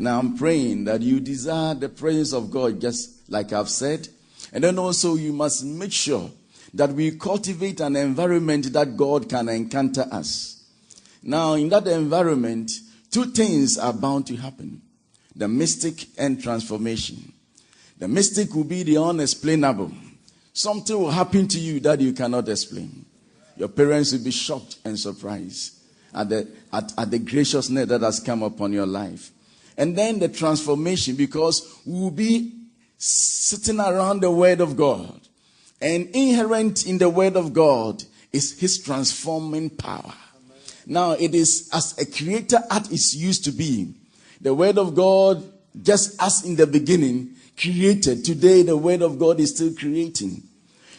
Now I'm praying that you desire the presence of God, just like I've said. And then also you must make sure that we cultivate an environment that God can encounter us. Now in that environment, two things are bound to happen. The mystic and transformation. The mystic will be the unexplainable. Something will happen to you that you cannot explain. Your parents will be shocked and surprised at the graciousness that has come upon your life. And then the transformation, because we will be sitting around the Word of God. And inherent in the Word of God is His transforming power. Amen. Now it is as a creator art is used to be. The Word of God, just as in the beginning, created. Today the Word of God is still creating.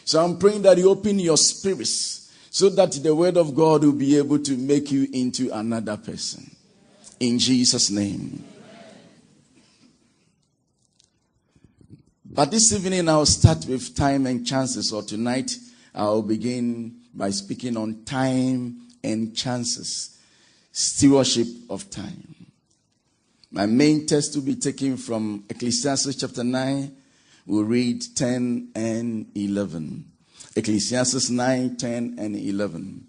So I'm praying that you open your spirits so that the Word of God will be able to make you into another person. In Jesus' name. But this evening I'll start with time and chances, or tonight I'll begin by speaking on time and chances. Stewardship of time. My main text will be taken from Ecclesiastes chapter 9. We'll read 10 and 11. Ecclesiastes 9, 10 and 11.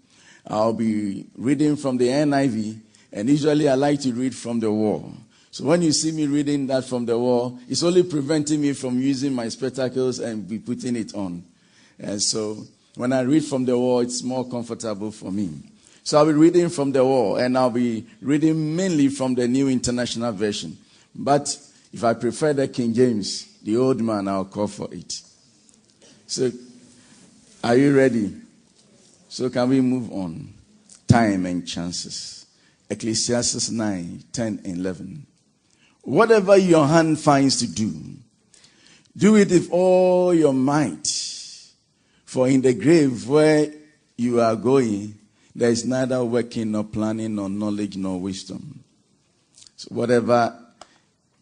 I'll be reading from the NIV, and usually I like to read from the wall. So when you see me reading that from the wall, it's only preventing me from using my spectacles and be putting it on. And so when I read from the wall, it's more comfortable for me. So I'll be reading from the wall, and I'll be reading mainly from the New International Version. But if I prefer the King James, the old man, I'll call for it. So, are you ready? So can we move on? Time and chances. Ecclesiastes 9, 10 and 11. Whatever your hand finds to do, do it with all your might. For in the grave where you are going, there is neither working nor planning nor knowledge nor wisdom. So whatever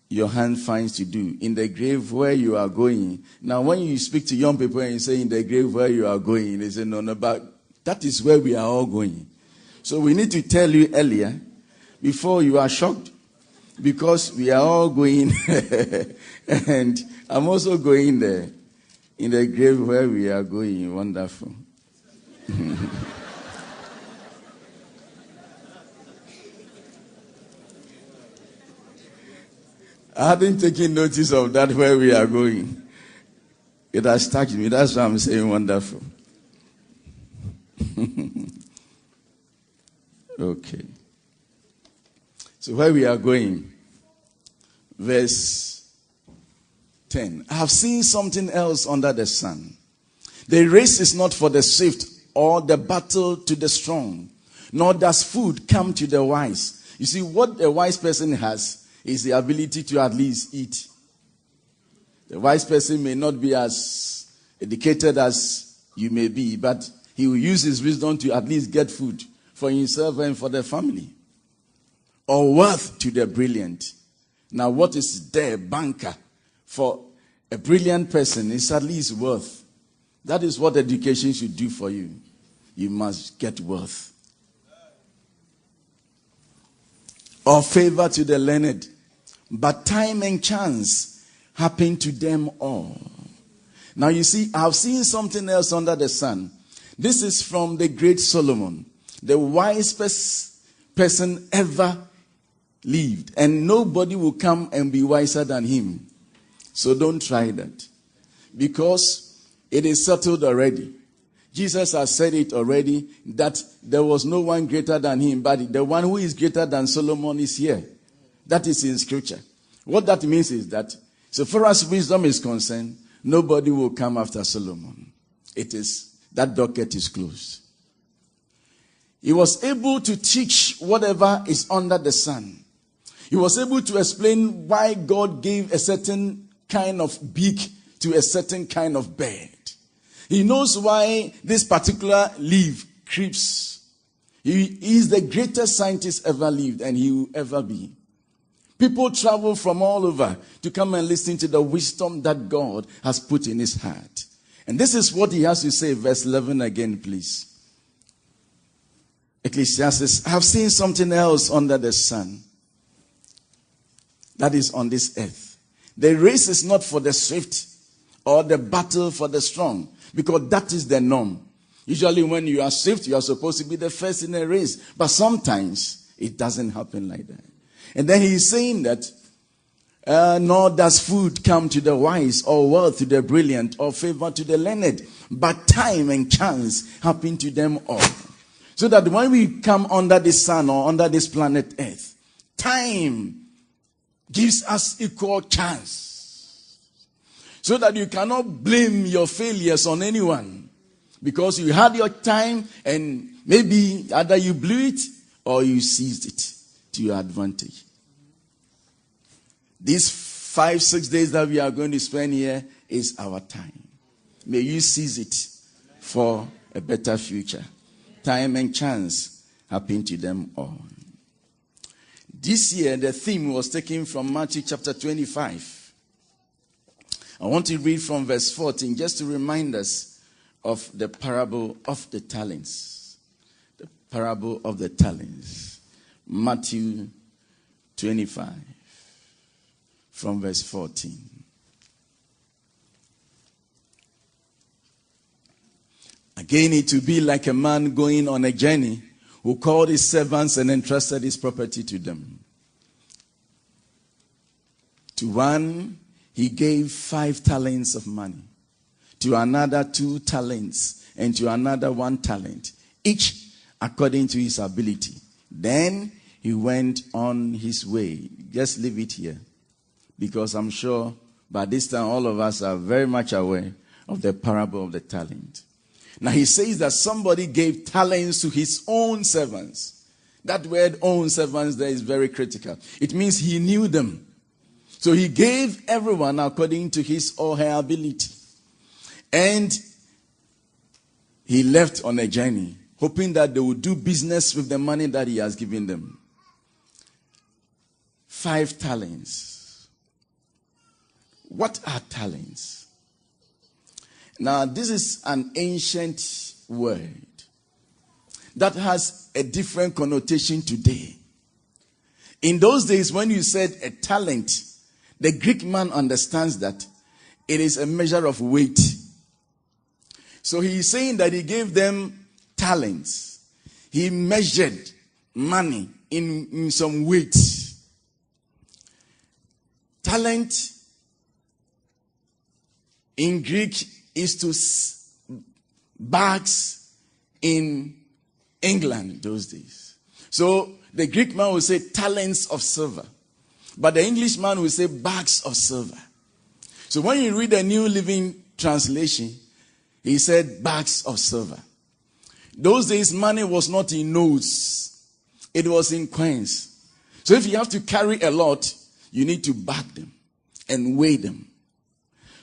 your hand finds to do, in the grave where you are going. Now when you speak to young people and you say in the grave where you are going, they say no, but that is where we are all going. So we need to tell you earlier, before you are shocked, because we are all going, and I'm also going there, in the grave where we are going. Wonderful. I hadn't taken notice of that where we are going. It has touched me. That's why I'm saying wonderful. Okay. So where we are going, verse 10. I have seen something else under the sun. The race is not for the swift, or the battle to the strong, nor does food come to the wise. You see, what a wise person has is the ability to at least eat. The wise person may not be as educated as you may be, but he will use his wisdom to at least get food for himself and for the family. Or worth to the brilliant. Now what is the banker for a brilliant person is at least worth. That is what education should do for you. You must get worth. Or favor to the learned. But time and chance happen to them all. Now you see, I've seen something else under the sun. This is from the great Solomon, the wisest person ever lived. And nobody will come and be wiser than him. So don't try that. Because it is settled already. Jesus has said it already that there was no one greater than him, but the one who is greater than Solomon is here. That is in scripture. What that means is that, so far as wisdom is concerned, nobody will come after Solomon. That docket is closed. He was able to teach whatever is under the sun. He was able to explain why God gave a certain kind of beak to a certain kind of bird. He knows why this particular leaf creeps. He is the greatest scientist ever lived, and he will ever be. People travel from all over to come and listen to the wisdom that God has put in his heart. And this is what he has to say, verse 11 again, please. Ecclesiastes, I have seen something else under the sun. that is on this earth. The race is not for the swift or the battle for the strong, because that is the norm. Usually when you are swift, you are supposed to be the first in a race. But sometimes it doesn't happen like that. And then he is saying that, nor does food come to the wise, or wealth to the brilliant, or favor to the learned, but time and chance happen to them all. So that when we come under the sun or under this planet Earth, time gives us equal chance. So that you cannot blame your failures on anyone. Because you had your time and maybe either you blew it or you seized it to your advantage. These 5-6 days that we are going to spend here is our time. May you seize it for a better future. Time and chance happen to them all. This year, the theme was taken from Matthew chapter 25. I want to read from verse 14 just to remind us of the parable of the talents. The parable of the talents. Matthew 25 from verse 14. Again, it will be like a man going on a journey who called his servants and entrusted his property to them. To one, he gave 5 talents of money. To another 2 talents, and to another 1 talent, each according to his ability. Then he went on his way. Just leave it here, because I'm sure by this time all of us are very much aware of the parable of the talent. Now he says that somebody gave talents to his own servants. That word own servants there is very critical. It means he knew them. So he gave everyone according to his or her ability. And he left on a journey, hoping that they would do business with the money that he has given them. 5 talents. What are talents? Now, this is an ancient word that has a different connotation today. In those days, when you said a talent, the Greek man understands that it is a measure of weight. So he is saying that he gave them talents. He measured money in some weight. Talent in Greek is to bags in England those days. So the Greek man will say talents of silver. But the English man will say bags of silver. So when you read the New Living Translation, he said bags of silver. Those days money was not in notes. It was in coins. So if you have to carry a lot, you need to bag them and weigh them.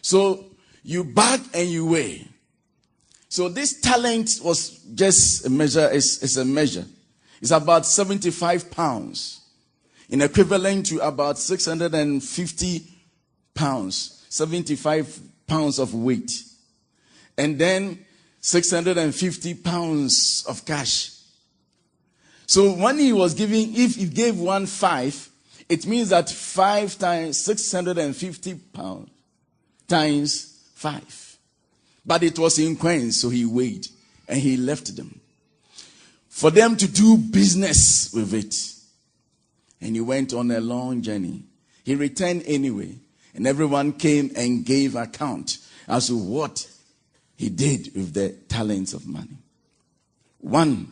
So you bag and you weigh. So this talent was just a measure. It's a measure. It's about 75 pounds. In equivalent to about 650 pounds. 75 pounds of weight. And then 650 pounds of cash. So when he was giving, if he gave 1 5, it means that 5 times 650 pounds times 5. But it was in coins, so he weighed and he left them for them to do business with it. And he went on a long journey. He returned anyway, and everyone came and gave account as to what he did with the talents of money. One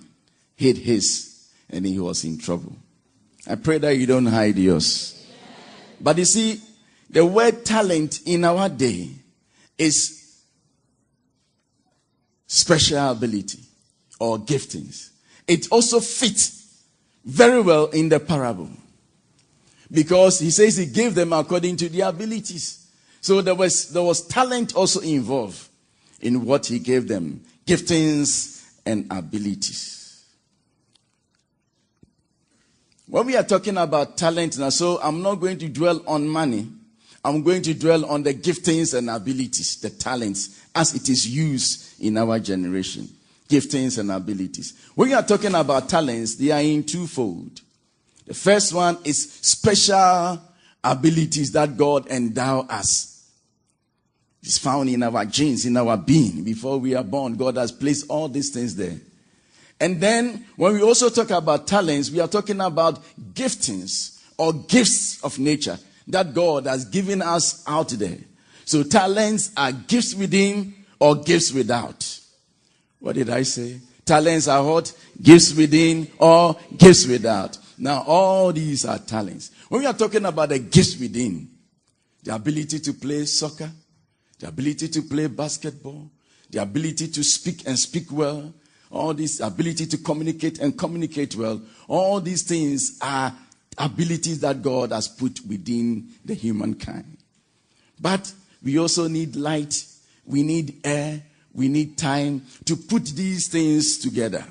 hid his, and he was in trouble. I pray that you don't hide yours. But you see, the word talent in our day is special ability or giftings. It also fits very well in the parable. Because he says he gave them according to their abilities. So there was talent also involved in what he gave them. Giftings and abilities. When we are talking about talent now, so I'm not going to dwell on money. I'm going to dwell on the giftings and abilities, the talents, as it is used in our generation. Giftings and abilities. When we are talking about talents, they are in twofold. The first one is special abilities that God endow us. It's found in our genes, in our being. Before we are born, God has placed all these things there. And then, when we also talk about talents, we are talking about giftings or gifts of nature that God has given us out there. So talents are gifts within or gifts without. What did I say? Talents are what? Gifts within or gifts without. Now, all these are talents. When we are talking about the gifts within, the ability to play soccer, the ability to play basketball, the ability to speak and speak well, all this ability to communicate and communicate well, all these things are abilities that God has put within the humankind. But we also need light, we need air, we need time to put these things together.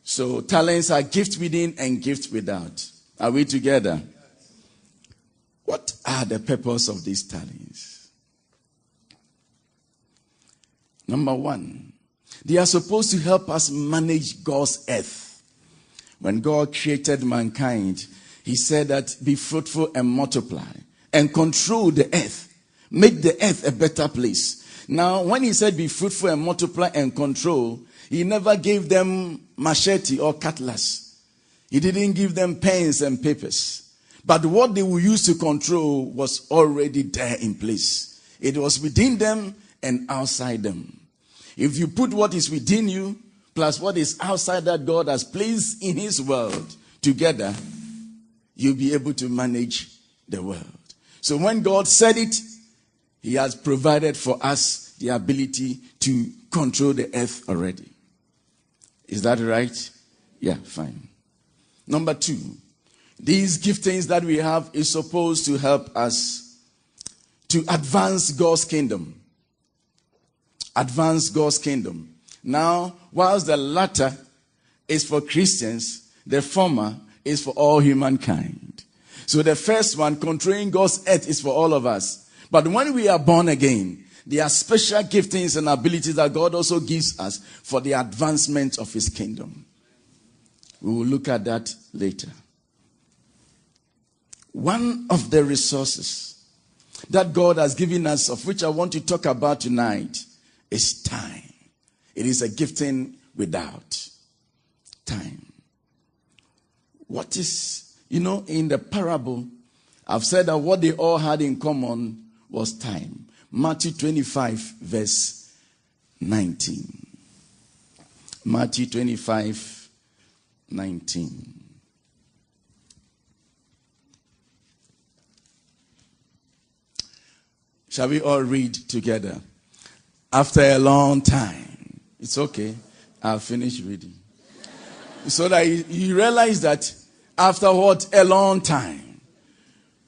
So talents are gifts within and gifts without. Are we together? What are the purpose of these talents? Number one, they are supposed to help us manage God's earth. When God created mankind, he said that be fruitful and multiply and control the earth. Make the earth a better place. Now, when he said be fruitful and multiply and control, he never gave them machete or cutlass. He didn't give them pens and papers. But what they will use to control was already there in place. It was within them and outside them. If you put what is within you plus what is outside that God has placed in his world together, you'll be able to manage the world. So when God said it, he has provided for us the ability to control the earth already. Is that right? Yeah, fine. Number two, these giftings that we have is supposed to help us to advance God's kingdom. Advance God's kingdom. Now, whilst the latter is for Christians, the former is for all humankind. So the first one, controlling God's earth, is for all of us. But when we are born again, there are special giftings and abilities that God also gives us for the advancement of his kingdom. We will look at that later. One of the resources that God has given us, of which I want to talk about tonight, is time. It is a gifting without time. What is, in the parable, I've said that what they all had in common was time. Matthew 25, verse 19. Matthew 25, 19. Shall we all read together? After a long time. It's okay. I'll finish reading. So that you realize that after what? A long time.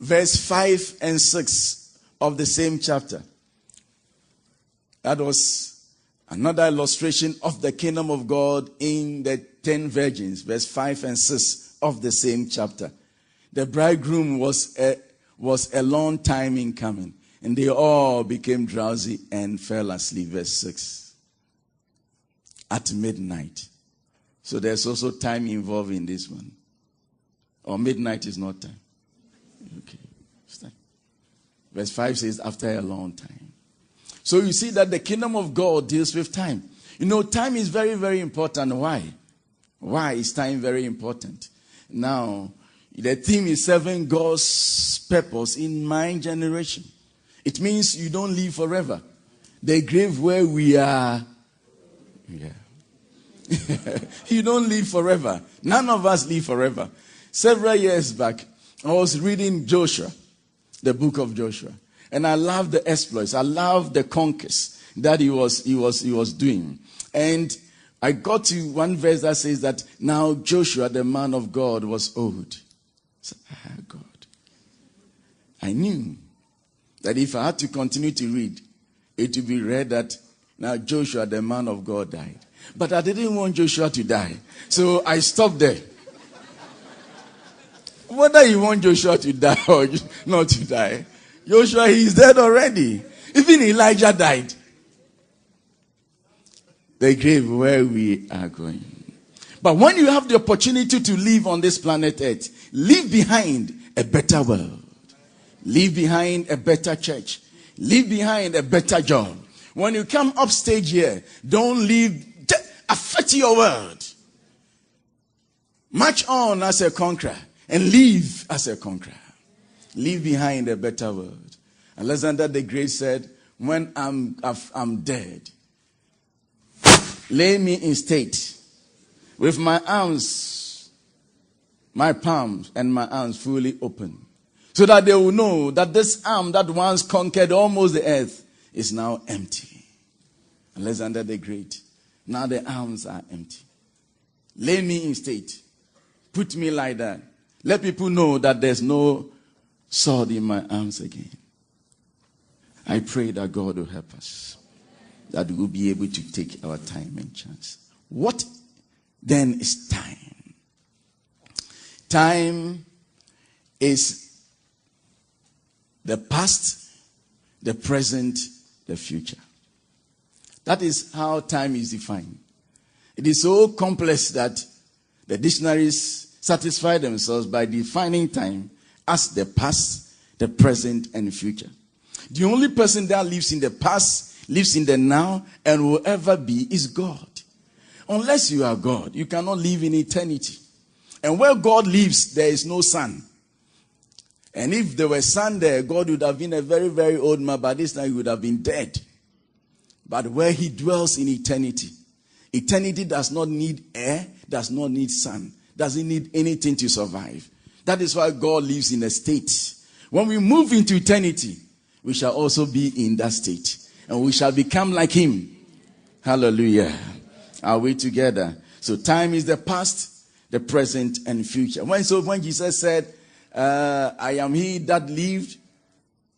Verse 5 and 6 of the same chapter. That was another illustration of the kingdom of God in the 10 virgins. Verse 5 and 6 of the same chapter. The bridegroom was a long time in coming. And they all became drowsy and fell asleep. Verse 6. At midnight. So there's also time involved in this one. Or midnight is not time. Okay. Verse 5 says, after a long time. So you see that the kingdom of God deals with time. Time is very, very important. Why? Why is time very important? Now, the theme is serving God's purpose in my generation. It means you don't live forever. The grave where we are, you don't live forever. None of us live forever. Several years back, I was reading Joshua, the book of Joshua. And I loved the exploits. I loved the conquests that he was doing. And I got to one verse that says that now Joshua, the man of God, was old. So, God. I knew that if I had to continue to read, it would be read that now Joshua, the man of God, died. But I didn't want Joshua to die. So I stopped there. Whether you want Joshua to die or not to die, Joshua, he is dead already. Even Elijah died. The grave where we are going. But when you have the opportunity to live on this planet Earth, leave behind a better world. Leave behind a better church. Leave behind a better job. When you come upstage here, don't leave, affect your world. March on as a conqueror and live as a conqueror. Leave behind a better world. Alexander the Great said, when I'm dead, lay me in state with my arms, my palms and my arms fully open, so that they will know that this arm that once conquered almost the earth is now empty. Alexander the Great, now the arms are empty. Lay me in state. Put me like that. Let people know that there's no sword in my arms again. I pray that God will help us, that we will be able to take our time and chance. What then is time? Time is the past, the present, the future. That is how time is defined. It is so complex that the dictionaries satisfy themselves by defining time as the past, the present, and future. The only person that lives in the past, lives in the now, and will ever be is God. Unless you are God, you cannot live in eternity. And where God lives, there is no sun. And if there were sun there, God would have been a very, very old man. By this time, he would have been dead. But where he dwells in eternity, eternity does not need air, does not need sun, doesn't need anything to survive. That is why God lives in a state. When we move into eternity, we shall also be in that state. And we shall become like him. Hallelujah. Are we together? So time is the past, the present, and future. When Jesus said, I am he that lived,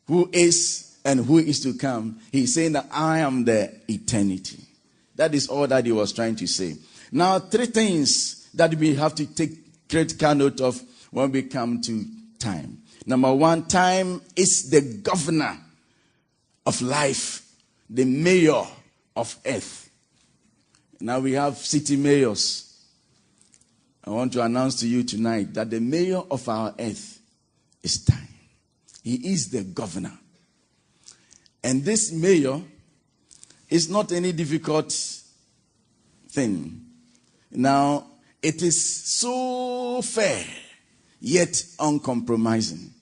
who is, and who is to come, he's saying that I am the eternity. That is all that he was trying to say. Now, three things that we have to take critical note of when we come to time. Number one, time is the governor of life, the mayor of earth. Now we have city mayors. I want to announce to you tonight that the mayor of our earth is time. He is the governor. And this mayor is not any difficult thing. Now, it is so fair, yet uncompromising.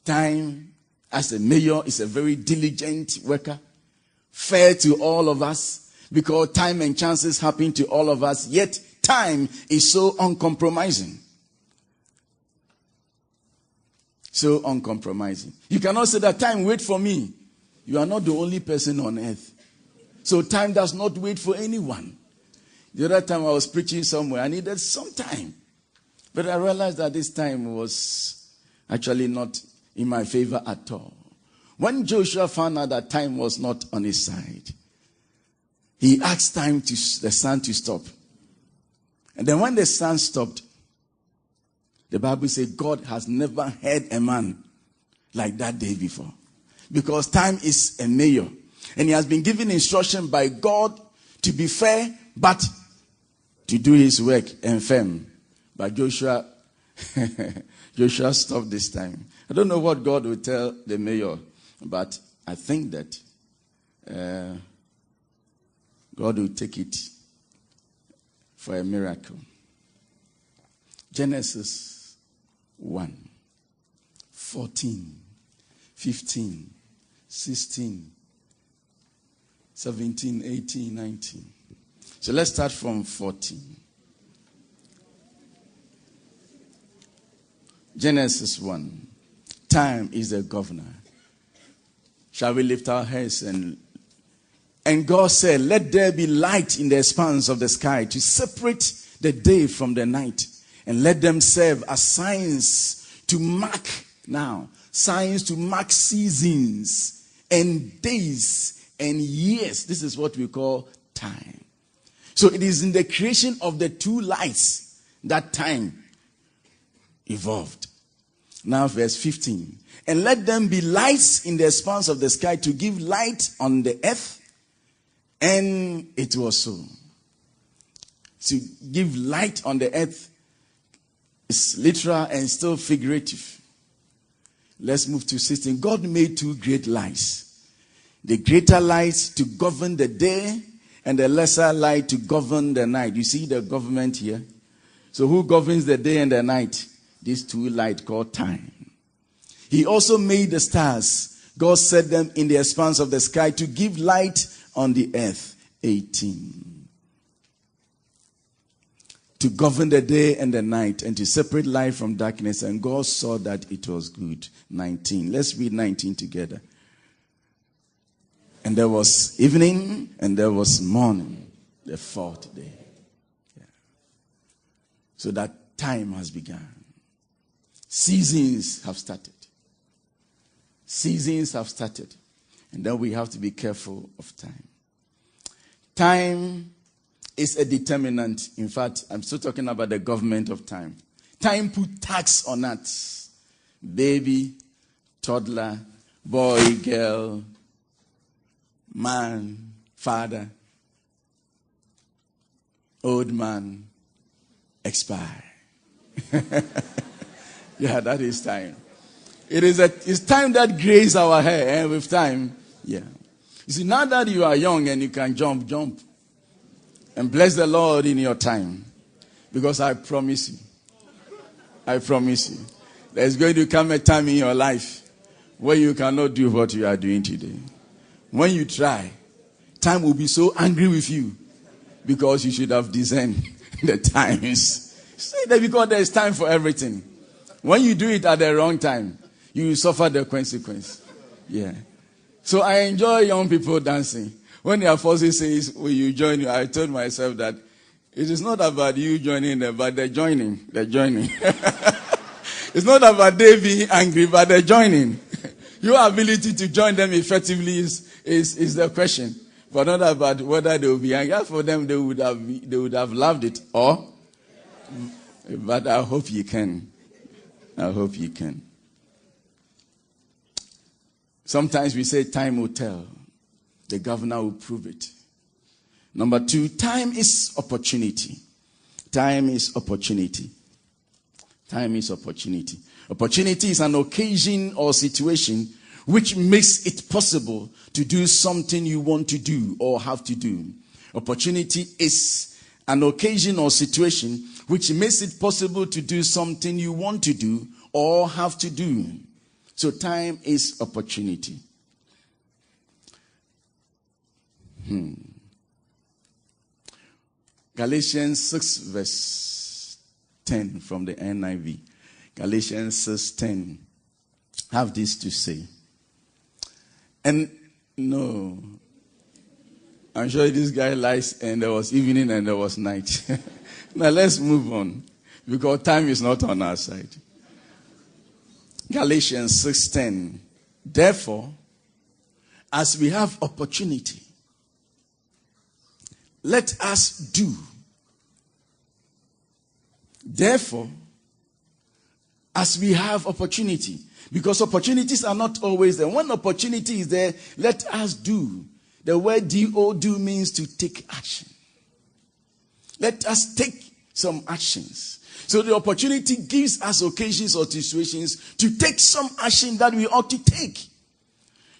Time, as a mayor, is a very diligent worker, fair to all of us, because time and chances happen to all of us, yet time is so uncompromising. So uncompromising. You cannot say that time, wait for me. You are not the only person on earth. So time does not wait for anyone. The other time I was preaching somewhere, I needed some time. But I realized that this time was actually not in my favor at all. When Joshua found out that time was not on his side, he asked the sun to stop. And then when the sun stopped, the Bible says God has never heard a man like that day before. Because time is a mayor. And he has been given instruction by God to be fair, but to do his work and firm. But Joshua stopped this time. I don't know what God will tell the mayor, but I think that God will take it for a miracle. Genesis 1, 14, 15, 16, 17, 18, 19. So let's start from 14. Genesis 1. Time is the governor. Shall we lift our heads and God said, let there be light in the expanse of the sky to separate the day from the night, and let them serve as signs to mark seasons and days and years. This is what we call time. So it is in the creation of the two lights that time evolved. Now verse 15. And let them be lights in the expanse of the sky to give light on the earth. And it was so. To give light on the earth It's literal and still figurative. Let's move to 16. God made two great lights. The greater light to govern the day and the lesser light to govern the night. You see the government here? So who governs the day and the night? These two lights called time. He also made the stars. God set them in the expanse of the sky to give light on the earth. 18. To govern the day and the night and to separate light from darkness. And God saw that it was good. 19. Let's read 19 together. And there was evening and there was morning, the fourth day. Yeah. So that time has begun. Seasons have started. Seasons have started. And then we have to be careful of time. Time is a determinant. In fact, I'm still talking about the government of time. Time put tax on us. Baby, toddler, boy, girl, man, father, old man, expire. Yeah, that is time. It's time that grays our hair, and with time, yeah. You see, now that you are young and you can jump. And bless the Lord in your time. Because I promise you, there's going to come a time in your life where you cannot do what you are doing today. When you try, time will be so angry with you because you should have discerned the times. Say that because there's time for everything. When you do it at the wrong time, you will suffer the consequence. Yeah. So I enjoy young people dancing. When their forces says, will you join you? I told myself that it is not about you joining them, but the joining. It's not about they being angry, but the joining. Your ability to join them effectively is the question. But not about whether they will be angry. For them, they would have loved it. But I hope you can. Sometimes we say time will tell. The governor will prove it. Number 2, time is opportunity. Time is opportunity. Time is opportunity. Opportunity is an occasion or situation which makes it possible to do something you want to do or have to do. Opportunity is an occasion or situation which makes it possible to do something you want to do or have to do. So time is opportunity. Galatians 6 verse 10 from the NIV. Galatians 6:10 have this to say. And no, I'm sure this guy lies and there was evening and there was night. Now let's move on because time is not on our side. Galatians 6:10. Therefore, as we have opportunity, let us do. Therefore, as we have opportunity, because opportunities are not always there. When opportunity is there, let us do. The word do means to take action. Let us take some actions. So the opportunity gives us occasions or situations to take some action that we ought to take.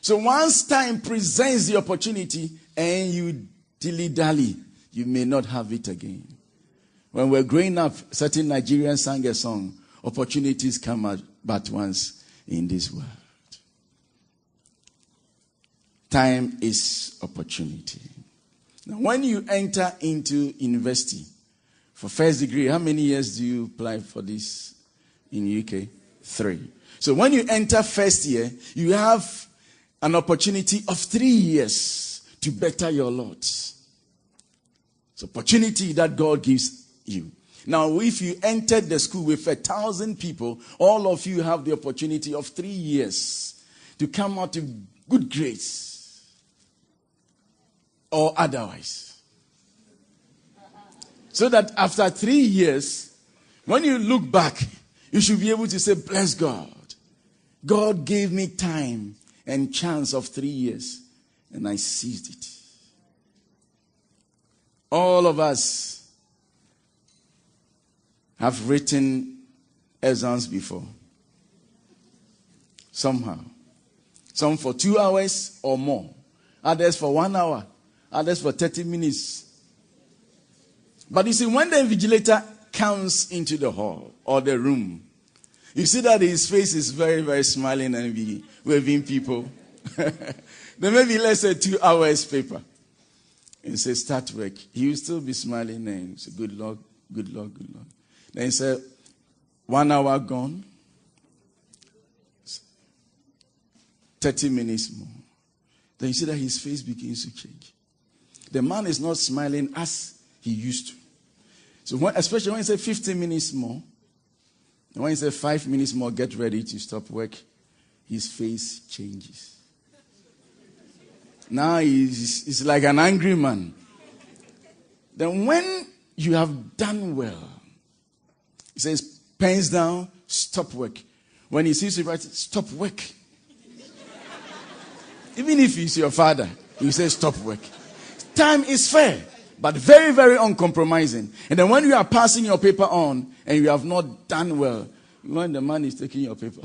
So once time presents the opportunity and you dilly-dally, you may not have it again. When we're growing up, certain Nigerians sang a song, opportunities come out but once in this world. Time is opportunity. Now, when you enter into university, for first degree, how many years do you apply for this in UK? 3. So when you enter first year, you have an opportunity of 3 years to better your lot. It's opportunity that God gives you. Now, if you entered the school with 1,000 people, all of you have the opportunity of 3 years to come out with good grades or otherwise. So that after 3 years, when you look back, you should be able to say, bless God. God gave me time and chance of 3 years, and I seized it. All of us have written exams before. Somehow. Some for 2 hours or more. Others for 1 hour. Others for 30 minutes. But you see, when the invigilator comes into the hall or the room, you see that his face is very, very smiling and be waving people. Then maybe let's say 2 hours paper. And say, start work. He will still be smiling and say, good luck, good luck, good luck. Then he said, 1 hour gone. 30 minutes more. Then you see that his face begins to change. The man is not smiling as he used to. So especially when you say 15 minutes more, and when you say 5 minutes more, get ready to stop work, his face changes. Now he's like an angry man. Then when you have done well, he says, pens down, stop work. When he sees you write, stop work. Even if he's your father, he says, stop work. Time is fair, but very, very uncompromising. And then when you are passing your paper on and you have not done well, when the man is taking your paper,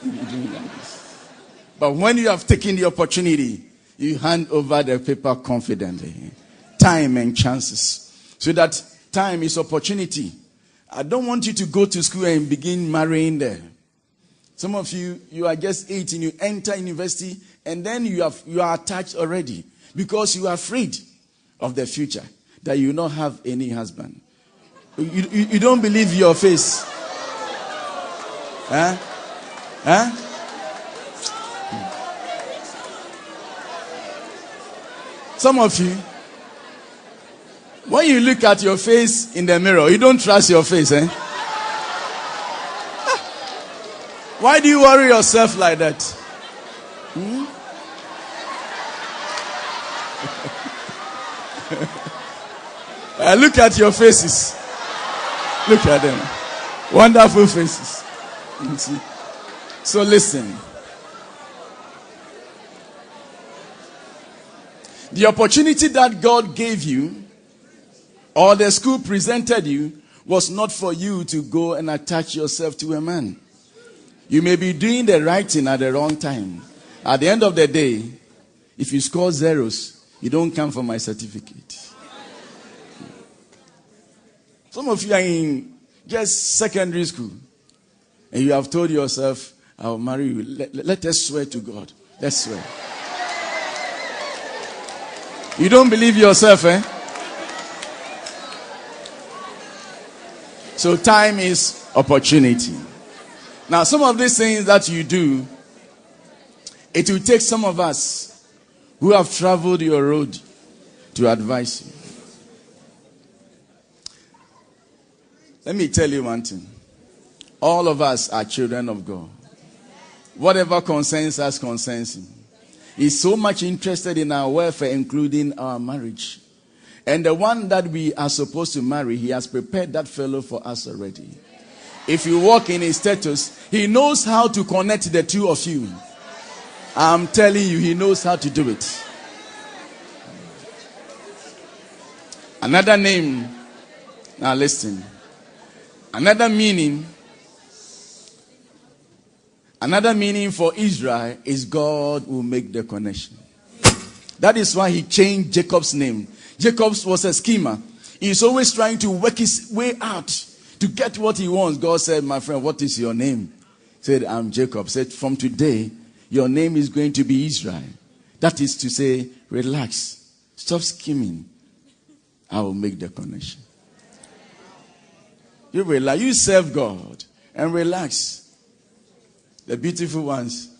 you're doing like this. But when you have taken the opportunity, you hand over the paper confidently. Time and chances. So that time is opportunity. I don't want you to go to school and begin marrying there. Some of you are just 18, you enter university, and then you are attached already because you are afraid of the future, that you will not have any husband. You don't believe your face. Huh? Huh? Some of you, when you look at your face in the mirror, you don't trust your face, eh? Why do you worry yourself like that? Look at your faces. Look at them. Wonderful faces. You see? So listen. The opportunity that God gave you, or the school presented you, was not for you to go and attach yourself to a man. You may be doing the right thing at the wrong time. At the end of the day, if you score zeros, you don't come for my certificate. Some of you are in just secondary school, and you have told yourself, I'll marry you. Let us swear to God. Let's swear. You don't believe yourself, eh? So time is opportunity. Now, some of these things that you do, it will take some of us who have traveled your road to advise you. Let me tell you one thing. All of us are children of God. Whatever concerns us concerns Him. He's so much interested in our welfare, including our marriage. And the one that we are supposed to marry, He has prepared that fellow for us already. If you walk in His status, He knows how to connect the two of you. I'm telling you, He knows how to do it. Another name, now listen. Another meaning for Israel is God will make the connection. That is why He changed Jacob's name. Jacob was a schemer. He's always trying to work his way out to get what he wants. God said, my friend, what is your name? He said, I'm Jacob. He said, from today, your name is going to be Israel. That is to say, relax. Stop scheming. I will make the connection. You relax. You serve God and relax. The beautiful ones.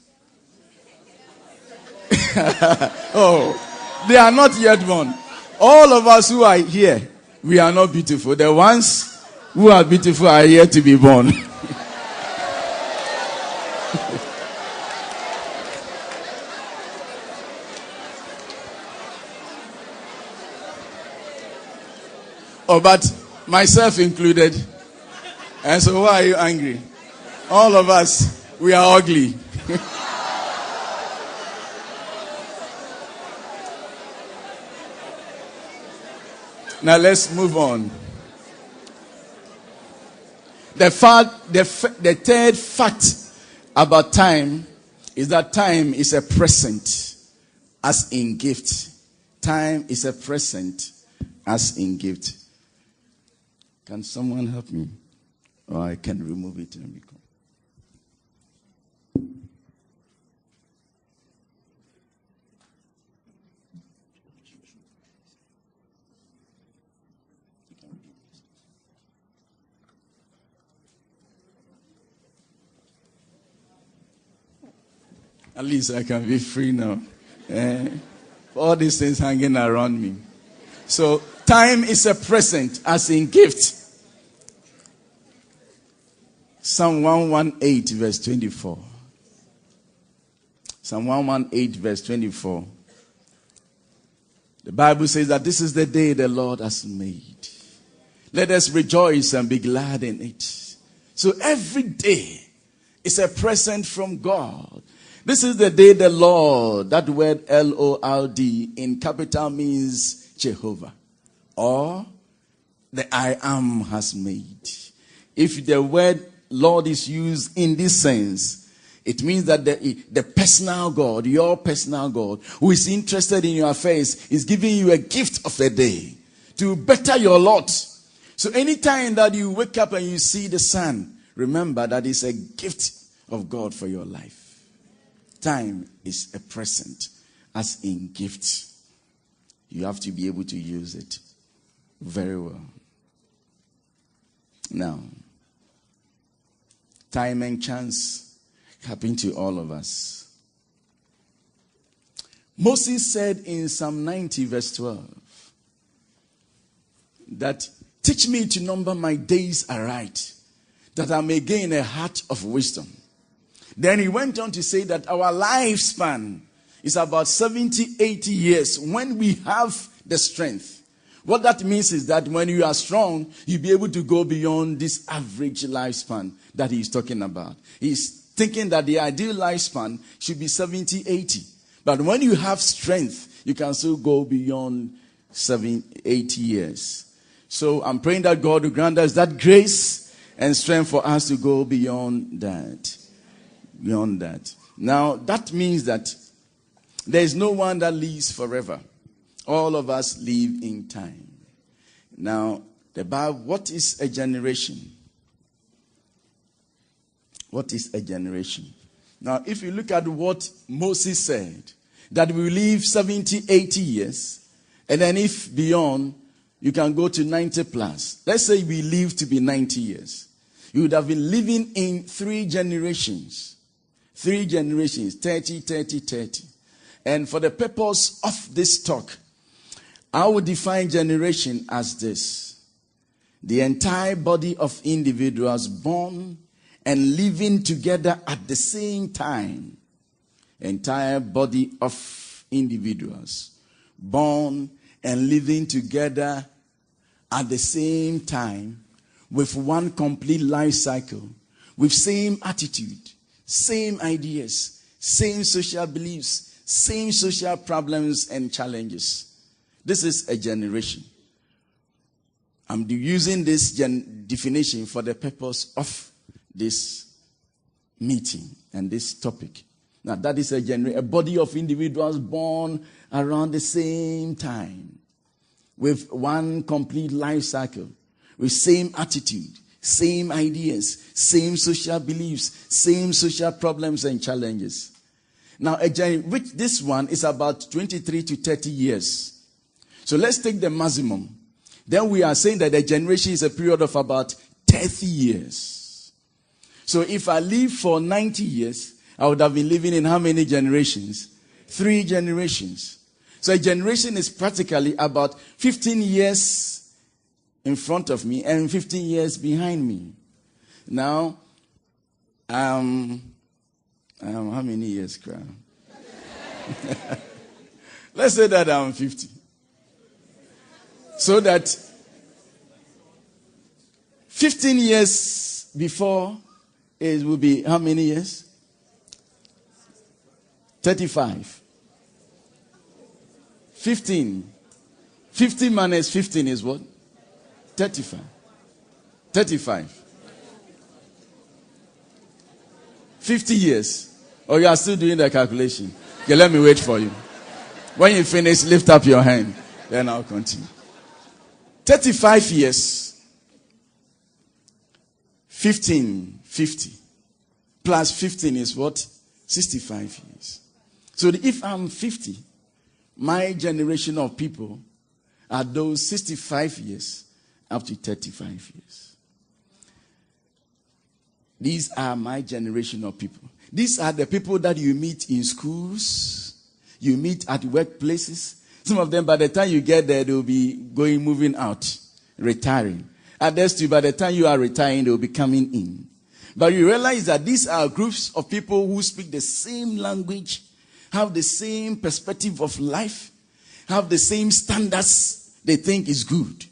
Oh, they are not yet born. All of us who are here, we are not beautiful. The ones who are beautiful are yet to be born. Oh, but myself included. And so why are you angry? All of us, we are ugly. Now let's move on. The third fact about time is that time is a present as in gift. Time is a present as in gift. Can someone help me? Or I can remove it and become. At least I can be free now. All these things hanging around me. So, time is a present as in gift. Psalm 118 verse 24. Psalm 118 verse 24. The Bible says that this is the day the Lord has made. Let us rejoice and be glad in it. So every day is a present from God. This is the day the Lord, that word Lord in capital means Jehovah, or the I am has made. If the word Lord is used in this sense, it means that the personal God, your personal God, who is interested in your affairs, is giving you a gift of a day to better your lot. So anytime that you wake up and you see the sun, remember that it's a gift of God for your life. Time is a present, as in gift. You have to be able to use it very well. Now, time and chance happen to all of us. Moses said in Psalm 90 verse 12 that, teach me to number my days aright, that I may gain a heart of wisdom. Then he went on to say that our lifespan is about 70, 80 years when we have the strength. What that means is that when you are strong, you'll be able to go beyond this average lifespan that he's talking about. He's thinking that the ideal lifespan should be 70, 80. But when you have strength, you can still go beyond 70, 80 years. So I'm praying that God will grant us that grace and strength for us to go beyond that. Beyond that. Now, that means that there is no one that lives forever. All of us live in time. Now, the Bible, what is a generation? What is a generation? Now, if you look at what Moses said, that we live 70, 80 years, and then if beyond, you can go to 90 plus. Let's say we live to be 90 years. You would have been living in 3 generations. 3 generations, 30, 30, 30. And for the purpose of this talk, I will define generation as this: the entire body of individuals born and living together at the same time. Entire body of individuals born and living together at the same time, with one complete life cycle, with same attitude, same ideas, same social beliefs, same social problems and challenges. This is a generation. I'm using this definition for the purpose of this meeting and this topic. Now, that is a body of individuals born around the same time, with one complete life cycle, with same attitude, same ideas, same social beliefs, same social problems and challenges. Now, which this one is about 23 to 30 years. So let's take the maximum. Then we are saying that a generation is a period of about 30 years. So if I live for 90 years, I would have been living in how many generations? 3 generations. So a generation is practically about 15 years in front of me and 15 years behind me. Now, how many years, Crown? Let's say that I'm 50. So that 15 years before it will be how many years? 35. 15. 50 minus 15 is what? 35. 35. 50 years. Or you are still doing the calculation? Okay, let me wait for you. When you finish, lift up your hand. Then I'll continue. 35 years. 50. Plus 15 is what? 65 years. So if I'm 50, my generation of people are those 65 years up to 35 years. These are my generation of people. These are the people that you meet in schools, you meet at workplaces. Some of them, by the time you get there, they'll be moving out, retiring. Others too, by the time you are retiring, they'll be coming in. But you realize that these are groups of people who speak the same language, have the same perspective of life, have the same standards they think is good.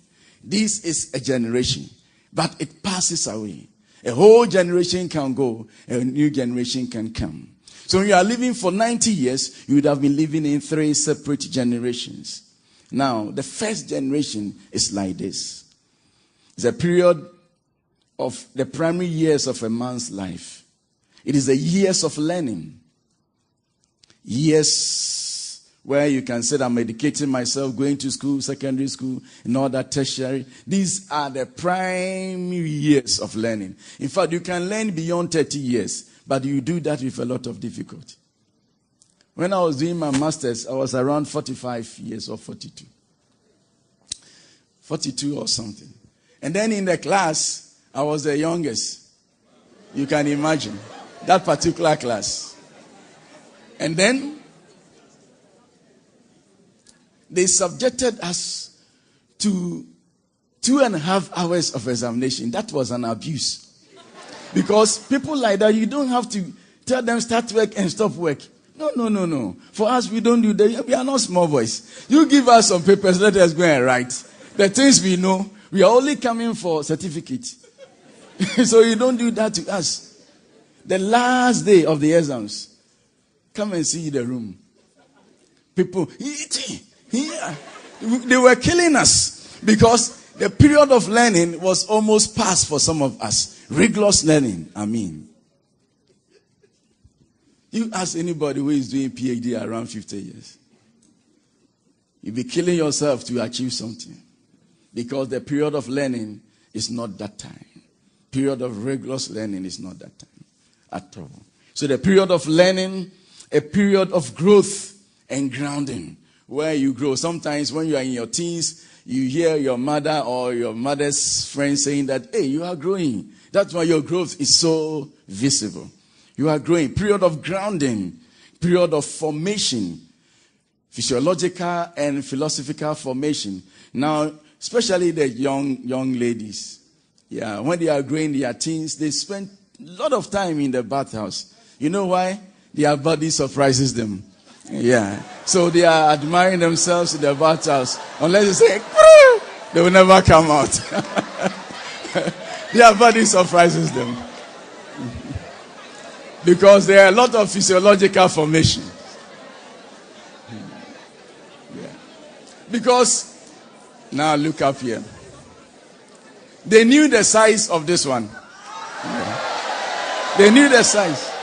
This is a generation, but it passes away. A whole generation can go, a new generation can come. So when you are living for 90 years, you would have been living in 3 separate generations. Now, the first generation is like this. It's a period of the primary years of a man's life. It is the years of learning. Years where you can say, I'm educating myself, going to school, secondary school, and all that tertiary. These are the primary years of learning. In fact, you can learn beyond 30 years, but you do that with a lot of difficulty. When I was doing my master's, I was around 45 years or 42. 42 or something. And then in the class, I was the youngest. You can imagine. That particular class. And then, they subjected us to 2.5 hours of examination. That was an abuse. Because people like that, you don't have to tell them start work and stop work. No. For us, we don't do that. We are not small boys. You give us some papers, let us go and write. The things we know, we are only coming for certificate. So you don't do that to us. The last day of the exams, come and see the room. People, they were killing us because the period of learning was almost past for some of us. Rigorous learning, I mean. You ask anybody who is doing PhD around 50 years. You'll be killing yourself to achieve something. Because the period of learning is not that time. Period of rigorous learning is not that time at all. So the period of learning, a period of growth and grounding, where you grow. Sometimes when you are in your teens, you hear your mother or your mother's friend saying that, hey, you are growing. That's why your growth is so visible. You are growing. Period of grounding, period of formation, physiological and philosophical formation. Now, especially the young ladies. Yeah, when they are growing their teens, they spend a lot of time in the bathhouse. You know why? Their body surprises them. Yeah. So they are admiring themselves in the bathhouse. Unless they say, they will never come out. Their body surprises them. Because there are a lot of physiological formation. Yeah. Because now look up here. They knew the size of this one. Yeah. They knew the size.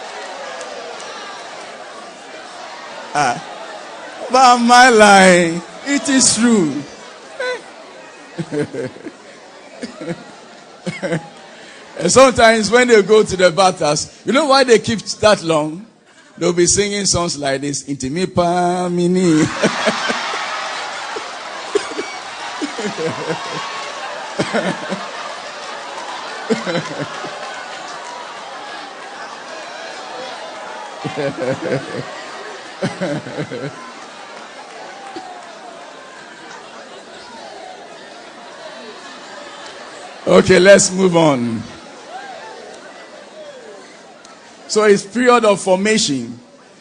But my lie, it is true. And sometimes when they go to the bathhouse, you know why they keep that long? They'll be singing songs like this. Inti mi pa mini. Okay, let's move on. So it's period of formation,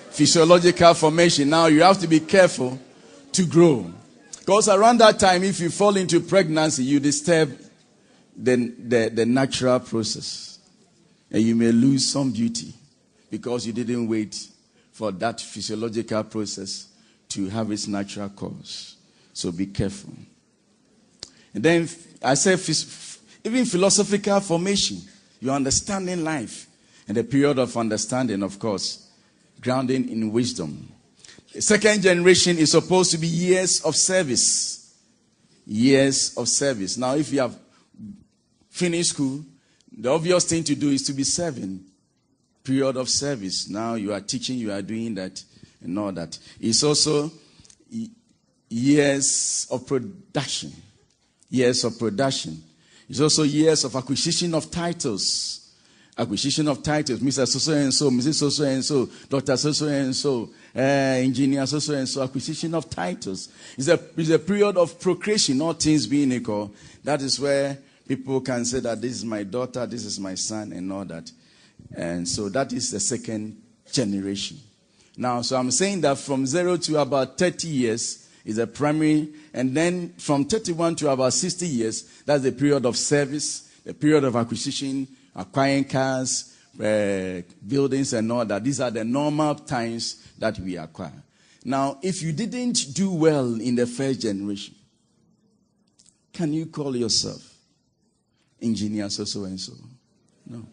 physiological formation. Now you have to be careful to grow. Because around that time, if you fall into pregnancy, you disturb the natural process. And you may lose some beauty because you didn't wait for that physiological process to have its natural course. So be careful. And then I say even philosophical formation, your understanding life. And a period of understanding, of course, grounding in wisdom. The second generation is supposed to be years of service. Years of service. Now, if you have finished school, the obvious thing to do is to be serving. Period of service. Now you are teaching, you are doing that and all that. It's also years of production. Years of production. It's also years of acquisition of titles. Acquisition of titles. Mr. So and so, Mrs. So and so, Dr. So and so, Engineer so and so. Acquisition of titles. It's a period of procreation, all things being equal. That is where people can say that this is my daughter, this is my son, and all that. And so that is the second generation. Now, so I'm saying that from 0 to about 30 years is a primary, and then from 31 to about 60 years, that's the period of service, the period of acquisition, acquiring cars, buildings, and all that. These are the normal times that we acquire. Now, if you didn't do well in the first generation, can you call yourself engineer so and so? No.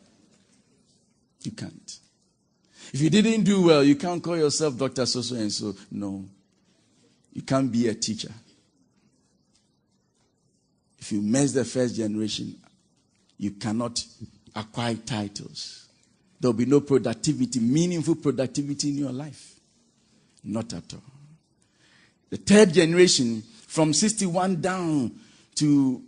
You can't. If you didn't do well, you can't call yourself Dr. So and so. No. You can't be a teacher. If you mess the first generation, you cannot acquire titles. There will be no productivity, meaningful productivity in your life. Not at all. The third generation, from 61 down to,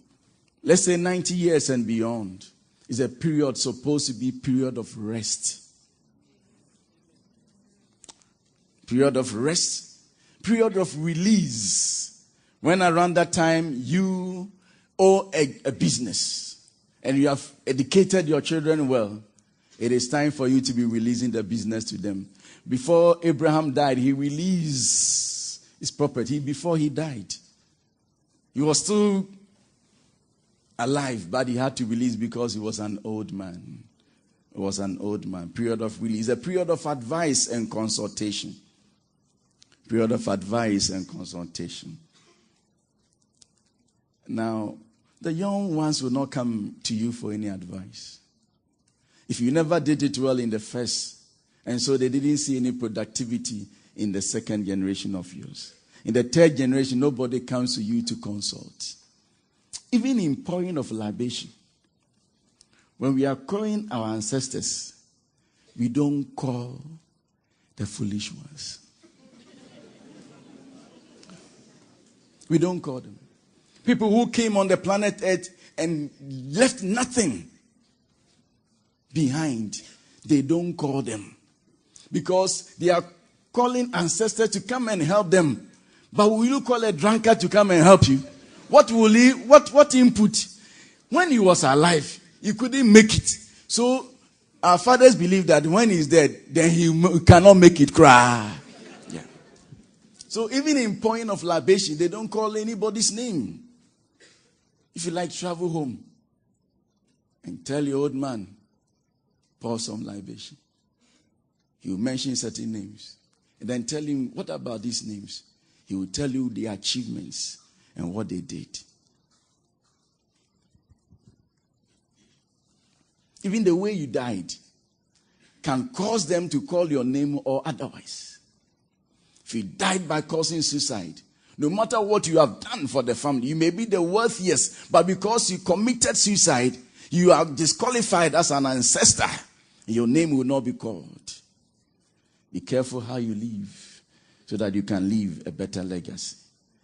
let's say, 90 years and beyond, is a period supposed to be period of rest. Period of rest. Period of release. When around that time you owe a business and you have educated your children well, it is time for you to be releasing the business to them. Before Abraham died, he released his property. Before he died, he was still alive, but he had to release because he was an old man. He was an old man. Period of release. A period of advice and consultation. Period of advice and consultation. Now, the young ones will not come to you for any advice. If you never did it well in the first, and so they didn't see any productivity in the second generation of yours. In the third generation, nobody comes to you to consult. Even in pouring of libation, when we are calling our ancestors, we don't call the foolish ones. We don't call them. People who came on the planet Earth and left nothing behind, they don't call them. Because they are calling ancestors to come and help them. But will you call a drunkard to come and help you? What input? When he was alive, he couldn't make it. So our fathers believe that when he's dead, then he cannot make it cry. Yeah. So even in pouring of libation, they don't call anybody's name. If you like, travel home and tell your old man, pour some libation. He will mention certain names. And then tell him, what about these names? He will tell you the achievements and what they did. Even the way you died can cause them to call your name or otherwise. If you died by causing suicide, no matter what you have done for the family, you may be the wealthiest, but because you committed suicide, you are disqualified as an ancestor. Your name will not be called. Be careful how you live so that you can leave a better legacy.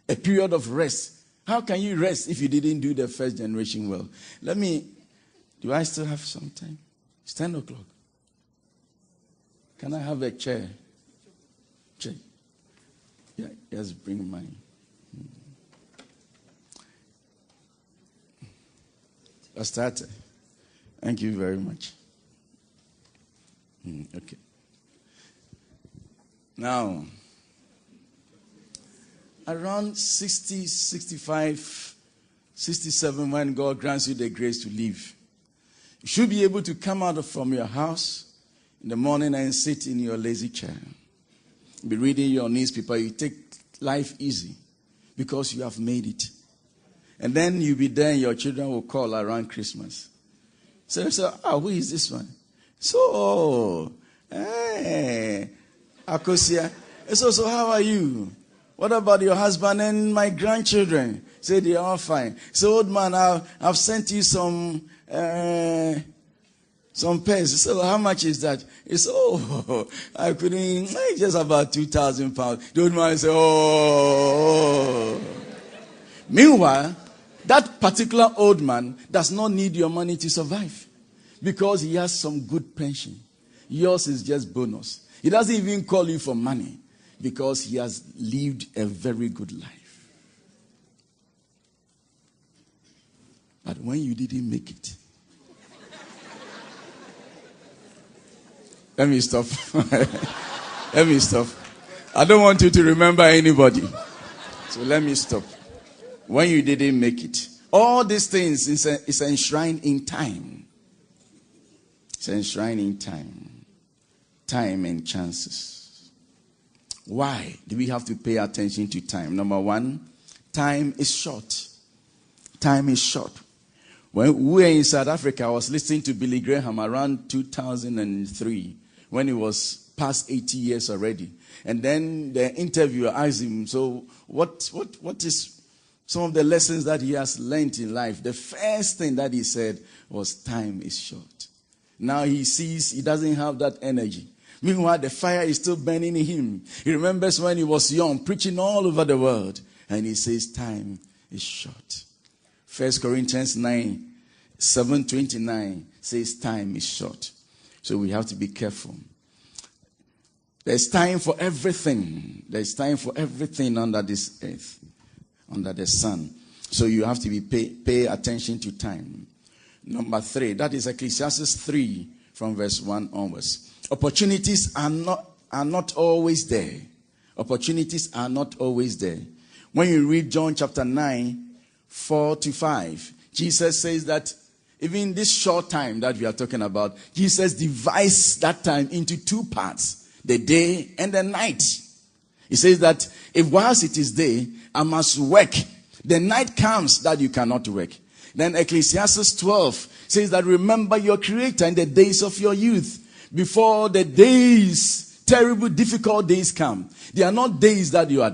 A period of rest. How can you rest if you didn't do the first generation well? Do I still have some time? It's 10 o'clock. Can I have a chair? Chair. Yeah, just bring mine. I started. Thank you very much. Okay. Now, around 60, 65, 67, when God grants you the grace to live, you should be able to come out from your house in the morning and sit in your lazy chair. Be reading your newspaper. You take life easy because you have made it. And then you'll be there and your children will call around Christmas. So, who is this one? So, hey, Akosia. So how are you? What about your husband and my grandchildren? Say they are fine. So, old man, I've sent you some pairs. So how much is that? It's I couldn't. Just about £2,000. The old man said, oh. Meanwhile, that particular old man does not need your money to survive because he has some good pension. Yours is just bonus. He doesn't even call you for money because he has lived a very good life. But when you didn't make it, let me stop. Let me stop. I don't want you to remember anybody. So let me stop. When you didn't make it, all these things is enshrined in time. It's enshrined in time. Time and chances. Why do we have to pay attention to time? Number one, time is short. Time is short. When we were in South Africa, I was listening to Billy Graham around 2003 when he was past 80 years already. And then the interviewer asked him, so what is some of the lessons that he has learned in life? The first thing that he said was time is short. Now he sees he doesn't have that energy. Meanwhile, the fire is still burning in him. He remembers when he was young, preaching all over the world. And he says time is short. 1 Corinthians 7:29 says time is short. So we have to be careful. There's time for everything. There's time for everything under this earth, under the sun. So you have to pay attention to time. Number 3, that is Ecclesiastes 3 from verse 1 onwards. Opportunities are not always there. Opportunities are not always there. When you read John chapter 9, 4-5, Jesus says that even this short time that we are talking about, Jesus divides that time into 2 parts, the day and the night. He says that if whilst it is day, I must work, the night comes that you cannot work. Then Ecclesiastes 12 says that remember your Creator in the days of your youth, before the days, terrible, difficult days come. They are not days that you are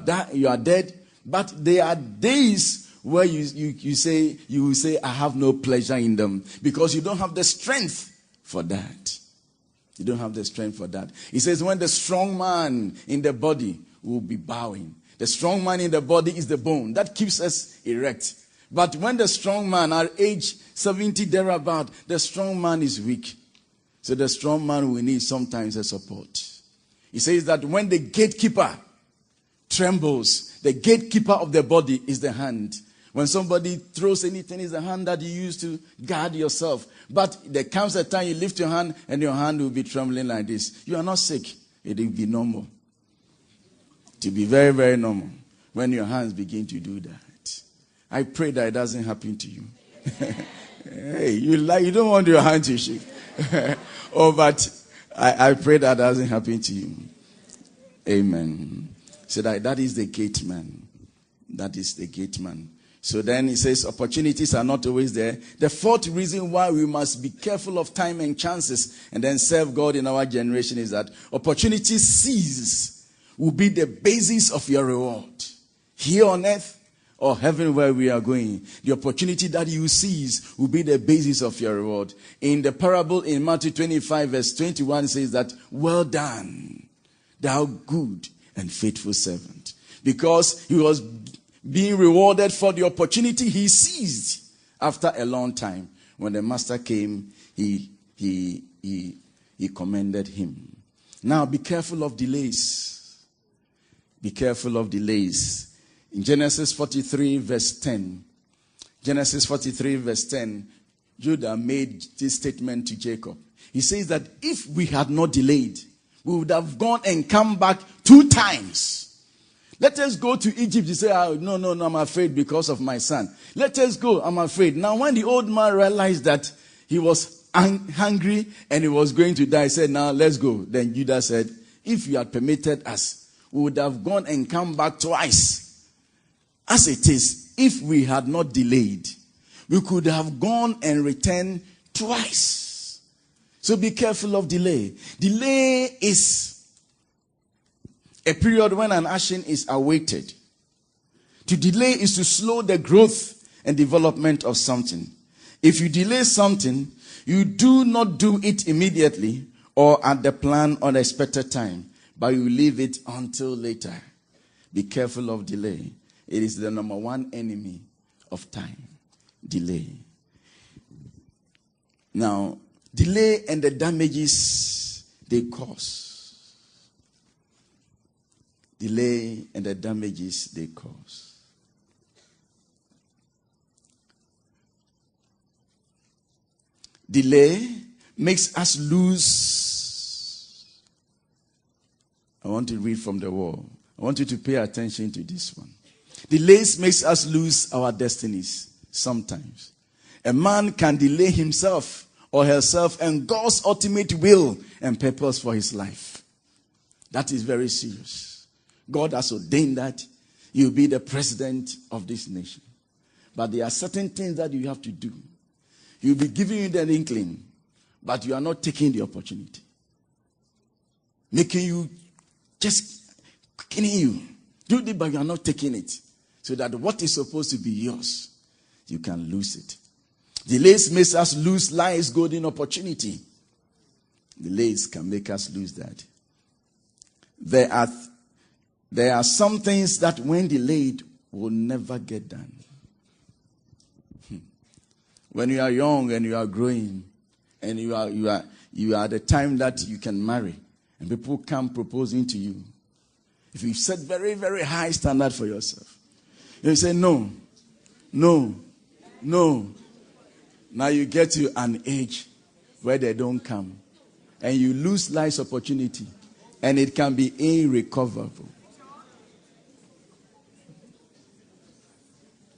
dead, but they are days where you will say, I have no pleasure in them, because you don't have the strength for that. You don't have the strength for that. He says when the strong man in the body will be bowing. The strong man in the body is the bone that keeps us erect. But when the strong man, at age 70 thereabout, the strong man is weak. So the strong man will need sometimes a support. He says that when the gatekeeper trembles, the gatekeeper of the body is the hand. When somebody throws anything, it's the hand that you use to guard yourself. But there comes a time you lift your hand and your hand will be trembling like this. You are not sick. It will be normal. To be very, very normal when your hands begin to do that. I pray that it doesn't happen to you. Hey, you don't want your hand to shake. But I pray that doesn't happen to you. Amen. So that is the gate man. That is the gate man. So then he says opportunities are not always there. The 4th reason why we must be careful of time and chances and then serve God in our generation is that opportunities seized will be the basis of your reward. Here on earth or heaven where we are going. The opportunity that you seize will be the basis of your reward. In the parable in Matthew 25 verse 21 says that, well done, thou good and faithful servant. Because he was being rewarded for the opportunity he seized after a long time. When the master came, he commended him. Now be careful of delays. Be careful of delays. In Genesis 43 verse 10, Genesis 43 verse 10, Judah made this statement to Jacob. He says that if we had not delayed, we would have gone and come back 2 times. Let us go to Egypt. He said, no, I'm afraid because of my son. Let us go, I'm afraid. Now when the old man realized that he was hungry and he was going to die, he said, now let's go. Then Judah said, if you had permitted us, we would have gone and come back twice. As it is, if we had not delayed, we could have gone and returned twice. So be careful of delay. Delay is a period when an action is awaited. To delay is to slow the growth and development of something. If you delay something, you do not do it immediately or at the planned or expected time, but you leave it until later. Be careful of delay. It is the number one enemy of time. Delay. Now, delay and the damages they cause. Delay and the damages they cause. Delay makes us lose. I want to read from the wall. I want you to pay attention to this one. Delays makes us lose our destinies sometimes. A man can delay himself or herself and God's ultimate will and purpose for his life. That is very serious. God has ordained that you'll be the president of this nation. But there are certain things that you have to do. He'll be giving you the inkling, but you are not taking the opportunity. Making you, just quickening you. Do it, but you are not taking it. So that what is supposed to be yours, you can lose it. Delays makes us lose life's golden opportunity. Delays can make us lose that. There are some things that when delayed will never get done. When you are young and you are growing and you are at the time that you can marry and people come proposing to you, if you set very, very high standard for yourself, you say no. Now you get to an age where they don't come and you lose life's opportunity and it can be irrecoverable.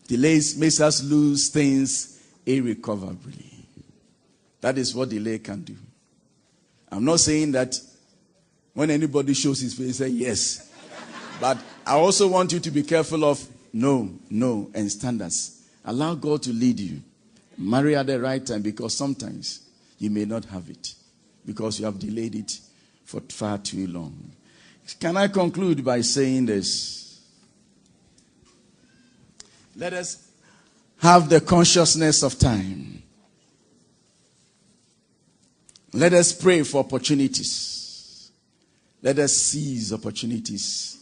Delays makes us lose things irrecoverably. That is what delay can do. I'm not saying that when anybody shows his face, say yes. But I also want you to be careful of no, and standards. Allow God to lead you. Marry at the right time, because sometimes you may not have it because you have delayed it for far too long. Can I conclude by saying this? Let us have the consciousness of time. Let us pray for opportunities. Let us seize opportunities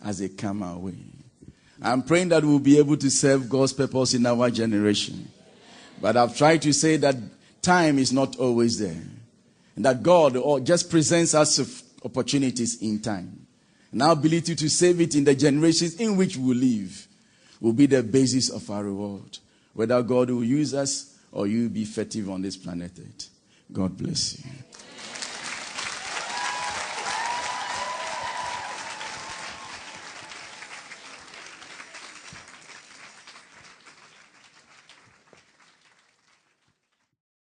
as they come our way. I'm praying that we'll be able to serve God's purpose in our generation. But I've tried to say that time is not always there. And that God just presents us with opportunities in time. And our ability to save it in the generations in which we live will be the basis of our reward. Whether God will use us or you be effective on this planet Earth. God bless you.